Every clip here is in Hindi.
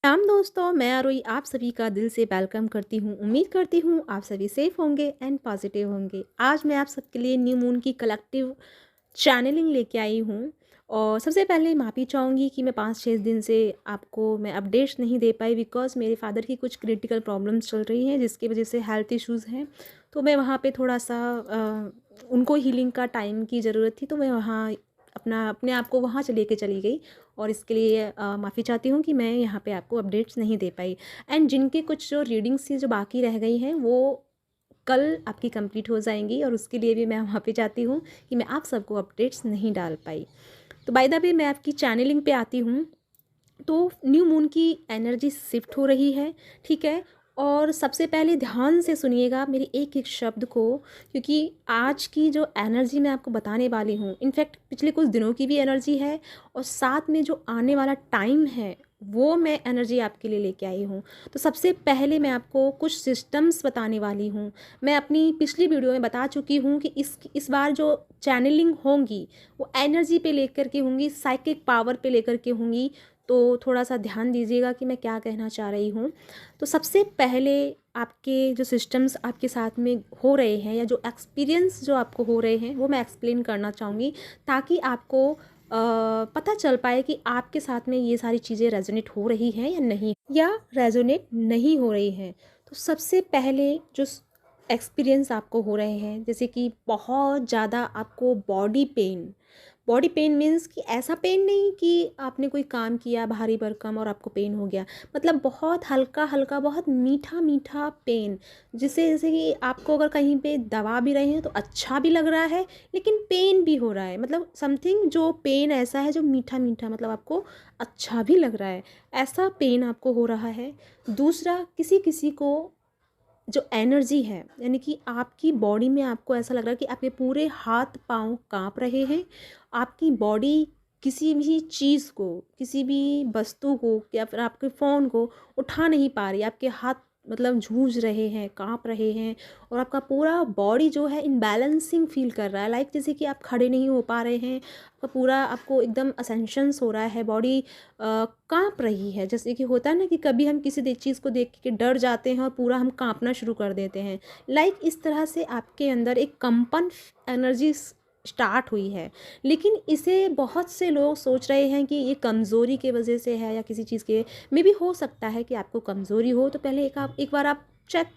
राम दोस्तों, मैं आरोही आप सभी का दिल से वेलकम करती हूँ। उम्मीद करती हूँ आप सभी सेफ होंगे एंड पॉजिटिव होंगे। आज मैं आप सबके लिए न्यू मून की कलेक्टिव चैनलिंग लेके आई हूँ। और सबसे पहले माफ़ी चाहूँगी कि मैं 5-6 दिन से आपको मैं अपडेट्स नहीं दे पाई, बिकॉज़ मेरे फादर की कुछ क्रिटिकल प्रॉब्लम्स चल रही हैं, जिसकी वजह से हेल्थ इश्यूज़ हैं। तो मैं वहाँ पे थोड़ा सा उनको हीलिंग का टाइम की ज़रूरत थी, तो मैं वहाँ अपने आप को वहाँ से लेके चली गई। और इसके लिए माफ़ी चाहती हूँ कि मैं यहाँ पे आपको अपडेट्स नहीं दे पाई। एंड जिनकी कुछ जो रीडिंग्स थी जो बाकी रह गई हैं, वो कल आपकी कंप्लीट हो जाएंगी, और उसके लिए भी मैं माफ़ी चाहती हूँ कि मैं आप सबको अपडेट्स नहीं डाल पाई। तो बाय द वे मैं आपकी चैनलिंग पे आती हूँ। तो न्यू मून की एनर्जी शिफ्ट हो रही है, ठीक है। और सबसे पहले ध्यान से सुनिएगा मेरे एक एक शब्द को, क्योंकि आज की जो एनर्जी मैं आपको बताने वाली हूँ, इनफैक्ट पिछले कुछ दिनों की भी एनर्जी है, और साथ में जो आने वाला टाइम है वो मैं एनर्जी आपके लिए लेके आई हूँ। तो सबसे पहले मैं आपको कुछ सिस्टम्स बताने वाली हूँ। मैं अपनी पिछली वीडियो में बता चुकी हूँ कि इस बार जो चैनलिंग होंगी वो एनर्जी पे लेकर के होंगी, साइकिक पावर पे लेकर के होंगी। तो थोड़ा सा ध्यान दीजिएगा कि मैं क्या कहना चाह रही हूँ। तो सबसे पहले आपके जो सिस्टम्स आपके साथ में हो रहे हैं, या जो एक्सपीरियंस जो आपको हो रहे हैं, वो मैं एक्सप्लेन करना चाहूँगी, ताकि आपको पता चल पाए कि आपके साथ में ये सारी चीज़ें रेजोनेट हो रही हैं या नहीं, या रेजोनेट नहीं हो रही हैं। तो सबसे पहले जो एक्सपीरियंस आपको हो रहे हैं, जैसे कि बहुत ज़्यादा आपको बॉडी पेन मीन्स कि ऐसा पेन नहीं कि आपने कोई काम किया भारी भरकम और आपको पेन हो गया, मतलब बहुत हल्का हल्का, बहुत मीठा मीठा पेन, जिससे जैसे कि आपको अगर कहीं पे दबा भी रहे हैं तो अच्छा भी लग रहा है, लेकिन पेन भी हो रहा है। मतलब समथिंग जो पेन ऐसा है जो मीठा मीठा, मतलब आपको अच्छा भी लग रहा है, ऐसा पेन आपको हो रहा है। दूसरा, किसी किसी को जो एनर्जी है, यानी कि आपकी बॉडी में आपको ऐसा लग रहा है कि आपके पूरे हाथ पाँव काँप रहे हैं। आपकी बॉडी किसी भी चीज़ को, किसी भी वस्तु को, या फिर आपके फ़ोन को उठा नहीं पा रही। आपके हाथ मतलब जूझ रहे हैं, काँप रहे हैं, और आपका पूरा बॉडी जो है इम्बैलेंसिंग फ़ील कर रहा है। लाइक जैसे कि आप खड़े नहीं हो पा रहे हैं, आपका पूरा आपको एकदम असेंशंस हो रहा है, बॉडी काँप रही है। जैसे कि होता है ना कि कभी हम किसी चीज़ को देख के डर जाते हैं और पूरा हम काँपना शुरू कर देते हैं। लाइक इस तरह से आपके अंदर एक कंपन एनर्जी स्टार्ट हुई है। लेकिन इसे बहुत से लोग सोच रहे हैं कि ये कमज़ोरी के वजह से है, या किसी चीज़ के में भी हो सकता है कि आपको कमज़ोरी हो। तो पहले एक बार आप चेक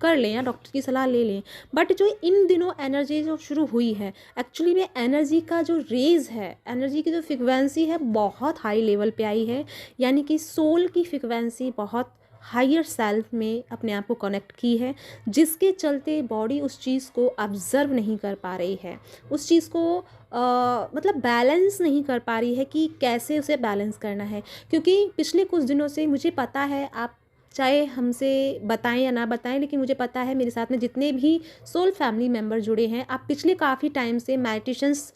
कर लें या डॉक्टर की सलाह ले लें। बट जो इन दिनों एनर्जी जो शुरू हुई है, एक्चुअली में एनर्जी का जो रेज़ है, एनर्जी की जो फ्रिक्वेंसी है, बहुत हाई लेवल पे आई है। यानी कि सोल की फ्रिक्वेंसी बहुत हायर सेल्फ में अपने आप को कनेक्ट की है, जिसके चलते बॉडी उस चीज़ को ऑब्ज़र्व नहीं कर पा रही है, उस चीज़ को मतलब बैलेंस नहीं कर पा रही है कि कैसे उसे बैलेंस करना है। क्योंकि पिछले कुछ दिनों से मुझे पता है, आप चाहे हमसे बताएं या ना बताएं, लेकिन मुझे पता है मेरे साथ में जितने भी सोल फैमिली मेम्बर जुड़े हैं, आप पिछले काफ़ी टाइम से मेडिटेशंस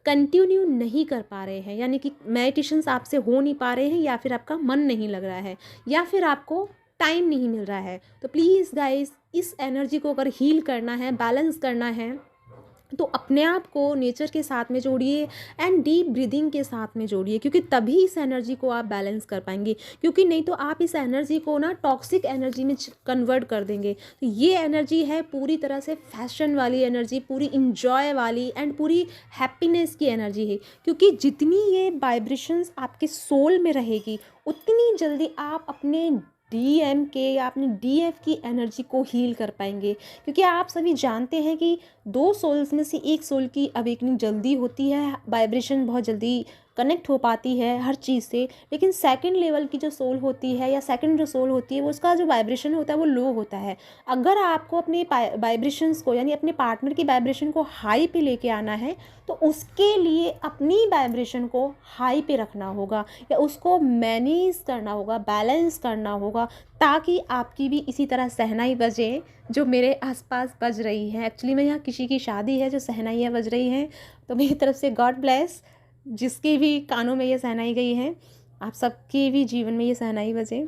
कंटिन्यू नहीं कर पा रहे हैं। यानी कि मेडिटेशंस आपसे हो नहीं पा रहे हैं, या फिर आपका मन नहीं लग रहा है, या फिर आपको टाइम नहीं मिल रहा है। तो प्लीज़ गाइस, इस एनर्जी को अगर हील करना है, बैलेंस करना है, तो अपने आप को नेचर के साथ में जोड़िए, एंड डीप ब्रीदिंग के साथ में जोड़िए, क्योंकि तभी इस एनर्जी को आप बैलेंस कर पाएंगे। क्योंकि नहीं तो आप इस एनर्जी को ना टॉक्सिक एनर्जी में कन्वर्ट कर देंगे। तो ये एनर्जी है पूरी तरह से फैशन वाली एनर्जी, पूरी इंजॉय वाली, एंड पूरी हैप्पीनेस की एनर्जी है। क्योंकि जितनी ये वाइब्रेशंस आपके सोल में रहेगी, उतनी जल्दी आप अपने डीएम के या अपनी डीएफ की एनर्जी को हील कर पाएंगे। क्योंकि आप सभी जानते हैं कि दो सोल्स में से एक सोल की अवेकनिंग जल्दी होती है, वाइब्रेशन बहुत जल्दी कनेक्ट हो पाती है हर चीज़ से। लेकिन सेकंड लेवल की जो सोल होती है, या सेकंड जो सोल होती है, वो उसका जो वाइब्रेशन होता है वो लो होता है। अगर आपको अपने वाइब्रेशंस को, यानी अपने पार्टनर की वाइब्रेशन को हाई पे लेके आना है, तो उसके लिए अपनी वाइब्रेशन को हाई पे रखना होगा, या उसको मैनेज करना होगा, बैलेंस करना होगा, ताकि आपकी भी इसी तरह शहनाई बजे जो मेरे आसपास बज रही है। एक्चुअली में यहाँ किसी की शादी है जो शहनाइयाँ बज रही हैं, तो मेरी तरफ से गॉड ब्लेस, जिसके भी कानों में ये शहनाई गई है, आप सबके भी जीवन में ये शहनाई बजे।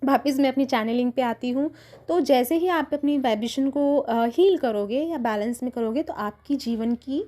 वापस मैं अपनी चैनलिंग पे आती हूँ। तो जैसे ही आप अपनी वाइब्रेशन को हील करोगे या बैलेंस में करोगे, तो आपकी जीवन की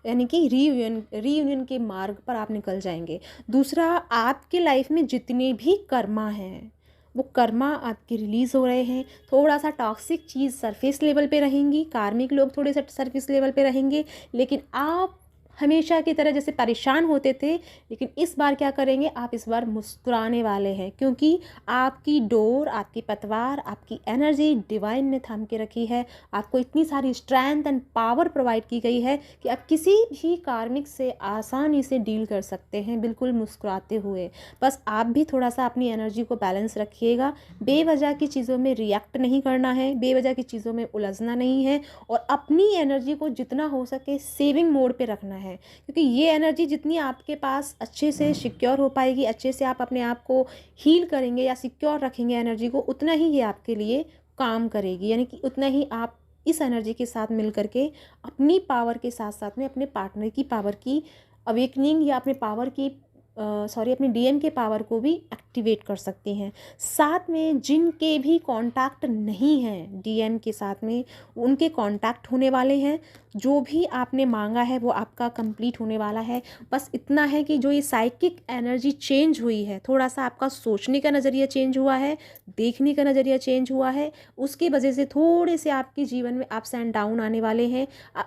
यानी कि रीयूनियन के मार्ग पर आप निकल जाएंगे। दूसरा, आपके लाइफ में जितने भी कर्मा हैं वो कर्मा आपके रिलीज़ हो रहे हैं। थोड़ा सा टॉक्सिक चीज़ सरफेस लेवल पे रहेंगी, कार्मिक लोग थोड़े से सरफेस लेवल पे रहेंगे, लेकिन आप हमेशा की तरह जैसे परेशान होते थे, लेकिन इस बार क्या करेंगे, आप इस बार मुस्कुराने वाले हैं, क्योंकि आपकी डोर, आपकी पतवार, आपकी एनर्जी डिवाइन ने थाम के रखी है। आपको इतनी सारी स्ट्रेंथ एंड पावर प्रोवाइड की गई है कि आप किसी भी कार्मिक से आसानी से डील कर सकते हैं, बिल्कुल मुस्कुराते हुए। बस आप भी थोड़ा सा अपनी एनर्जी को बैलेंस रखिएगा, बेवजह की चीज़ों में रिएक्ट नहीं करना है, बेवजह की चीज़ों में उलझना नहीं है, और अपनी एनर्जी को जितना हो सके सेविंग मोड पे रखना है, क्योंकि ये एनर्जी जितनी आपके पास अच्छे से सिक्योर हो पाएगी, अच्छे से आप अपने आप को हील करेंगे या सिक्योर रखेंगे एनर्जी को, उतना ही ये आपके लिए काम करेगी। यानी कि उतना ही आप इस एनर्जी के साथ मिल करके अपनी पावर के साथ साथ में अपने पार्टनर की पावर की अवेकनिंग या अपने पावर की अपनी डीएम के पावर को भी एक्टिवेट कर सकती हैं। साथ में जिनके भी कांटेक्ट नहीं हैं डीएम के साथ में, उनके कांटेक्ट होने वाले हैं। जो भी आपने मांगा है वो आपका कंप्लीट होने वाला है। बस इतना है कि जो ये साइकिक एनर्जी चेंज हुई है, थोड़ा सा आपका सोचने का नज़रिया चेंज हुआ है, देखने का नज़रिया चेंज हुआ है, उसकी वजह से थोड़े से आपके जीवन में अप्स एंड डाउन आने वाले हैं।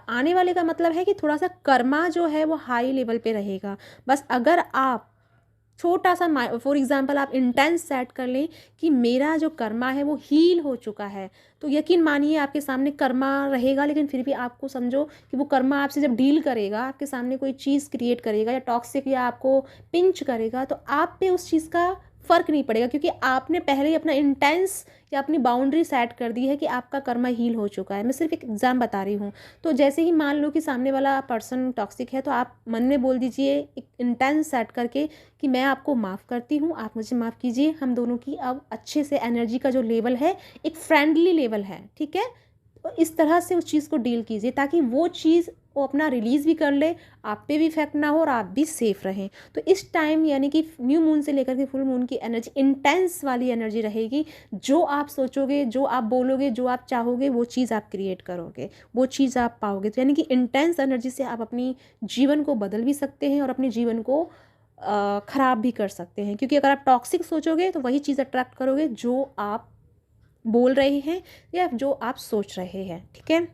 आने वाले का मतलब है कि थोड़ा सा कर्मा जो है वो हाई लेवल पे रहेगा। बस अगर आप छोटा सा फॉर एग्जांपल आप इंटेंस सेट कर लें कि मेरा जो कर्मा है वो हील हो चुका है, तो यकीन मानिए आपके सामने कर्मा रहेगा, लेकिन फिर भी आपको समझो कि वो कर्मा आपसे जब डील करेगा, आपके सामने कोई चीज़ क्रिएट करेगा या टॉक्सिक या आपको पिंच करेगा, तो आप पे उस चीज़ का फ़र्क नहीं पड़ेगा, क्योंकि आपने पहले ही अपना इंटेंस या अपनी बाउंड्री सेट कर दी है कि आपका कर्मा हील हो चुका है। मैं सिर्फ एक एग्जाम बता रही हूँ। तो जैसे ही मान लो कि सामने वाला पर्सन टॉक्सिक है, तो आप मन में बोल दीजिए एक इंटेंस सेट करके कि मैं आपको माफ़ करती हूँ, आप मुझे माफ़ कीजिए, हम दोनों की अब अच्छे से एनर्जी का जो लेवल है एक फ्रेंडली लेवल है, ठीक है। तो इस तरह से उस चीज़ को डील कीजिए ताकि वो चीज़ वो अपना रिलीज़ भी कर ले, आप पे भी इफेक्ट ना हो और आप भी सेफ रहें। तो इस टाइम यानी कि न्यू मून से लेकर के फुल मून की एनर्जी इंटेंस वाली एनर्जी रहेगी। जो आप सोचोगे, जो आप बोलोगे, जो आप चाहोगे, वो चीज़ आप क्रिएट करोगे, वो चीज़ आप पाओगे। तो यानी कि इंटेंस एनर्जी से आप अपनी जीवन को बदल भी सकते हैं और अपने जीवन को ख़राब भी कर सकते हैं, क्योंकि अगर आप टॉक्सिक सोचोगे तो वही चीज़ अट्रैक्ट करोगे जो आप बोल रहे हैं या जो आप सोच रहे हैं, ठीक है।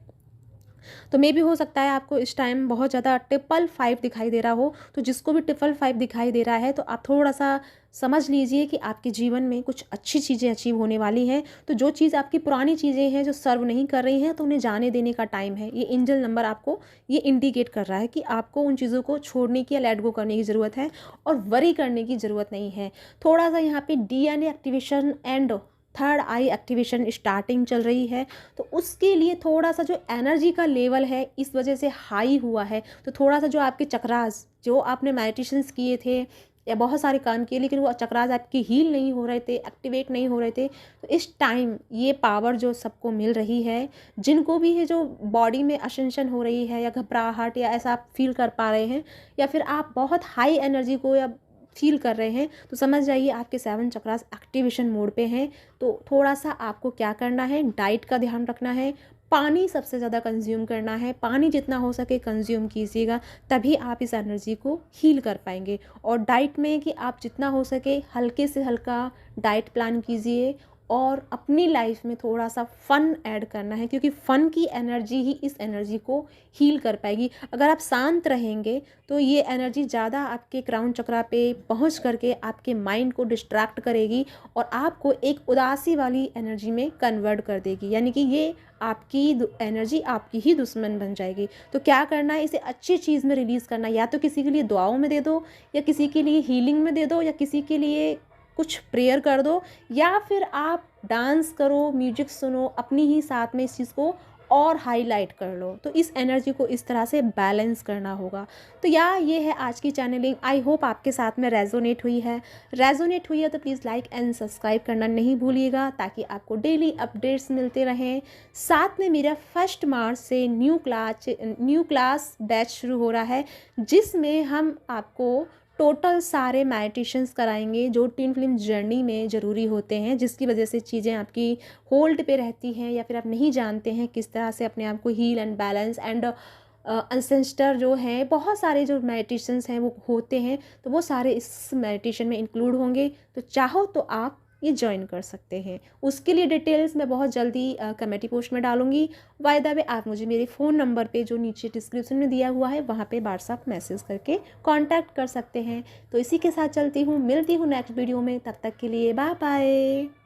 तो मे भी हो सकता है आपको इस टाइम बहुत ज़्यादा ट्रिपल 5 दिखाई दे रहा हो, तो जिसको भी ट्रिपल 5 दिखाई दे रहा है तो आप थोड़ा सा समझ लीजिए कि आपके जीवन में कुछ अच्छी चीज़ें अचीव होने वाली हैं। तो जो चीज़ आपकी पुरानी चीज़ें हैं जो सर्व नहीं कर रही हैं, तो उन्हें जाने देने का टाइम है। ये एंजल नंबर आपको ये इंडिकेट कर रहा है कि आपको उन चीज़ों को छोड़ने की या लेट गो करने की ज़रूरत है और वरी करने की ज़रूरत नहीं है। थोड़ा सा यहाँ पे DNA activation and third I activation starting चल रही है, तो उसके लिए थोड़ा सा जो एनर्जी का लेवल है इस वजह से हाई हुआ है। तो थोड़ा सा जो आपके चक्रास, जो आपने मेडिटेशंस किए थे या बहुत सारे काम किए, लेकिन वो चक्रास आपकी हील नहीं हो रहे थे, एक्टिवेट नहीं हो रहे थे, तो इस टाइम ये पावर जो सबको मिल रही है, जिनको भी है जो बॉडी में असेंशन हो रही है या घबराहट या ऐसा आप फील कर पा रहे हैं, या फिर आप बहुत हाई एनर्जी को या फील कर रहे हैं, तो समझ जाइए आपके 7 चक्रास एक्टिवेशन मोड पे हैं। तो थोड़ा सा आपको क्या करना है, डाइट का ध्यान रखना है, पानी सबसे ज़्यादा कंज्यूम करना है, पानी जितना हो सके कंज्यूम कीजिएगा, तभी आप इस एनर्जी को हील कर पाएंगे। और डाइट में कि आप जितना हो सके हल्के से हल्का डाइट प्लान कीजिए और अपनी लाइफ में थोड़ा सा फ़न ऐड करना है, क्योंकि फ़न की एनर्जी ही इस एनर्जी को हील कर पाएगी। अगर आप शांत रहेंगे तो ये एनर्जी ज़्यादा आपके क्राउन चक्रा पे पहुंच करके आपके माइंड को डिस्ट्रैक्ट करेगी और आपको एक उदासी वाली एनर्जी में कन्वर्ट कर देगी, यानी कि ये आपकी एनर्जी आपकी ही दुश्मन बन जाएगी। तो क्या करना है, इसे अच्छी चीज़ में रिलीज़ करना है, या तो किसी के लिए दुआओं में दे दो, या किसी के लिए हीलिंग में दे दो, या किसी के लिए कुछ प्रेयर कर दो, या फिर आप डांस करो, म्यूजिक सुनो, अपनी ही साथ में इस चीज़ को और हाईलाइट कर लो। तो इस एनर्जी को इस तरह से बैलेंस करना होगा। तो ये है आज की चैनलिंग। आई होप आपके साथ में रेजोनेट हुई है। रेजोनेट हुई है तो प्लीज़ लाइक एंड सब्सक्राइब करना नहीं भूलिएगा, ताकि आपको डेली अपडेट्स मिलते रहें। साथ में मेरा 1 मार्च से न्यू क्लास बैच शुरू हो रहा है, जिसमें हम आपको टोटल सारे मेडिटेशंस कराएंगे जो ट्विन फ्लेम जर्नी में ज़रूरी होते हैं, जिसकी वजह से चीज़ें आपकी होल्ड पे रहती हैं या फिर आप नहीं जानते हैं किस तरह से अपने आप को heal and balance and ancestor जो हैं, बहुत सारे जो मेडिटेशंस हैं वो होते हैं, तो वो सारे इस मेडिटेशन में इंक्लूड होंगे। तो चाहो तो आप ये ज्वाइन कर सकते हैं। उसके लिए डिटेल्स मैं बहुत जल्दी कमेटी पोस्ट में डालूंगी। बाय द वे आप मुझे मेरे फ़ोन नंबर पे जो नीचे डिस्क्रिप्शन में दिया हुआ है वहाँ पे व्हाट्सअप मैसेज करके कांटेक्ट कर सकते हैं। तो इसी के साथ चलती हूँ, मिलती हूँ नेक्स्ट वीडियो में, तब तक के लिए बाय बाय।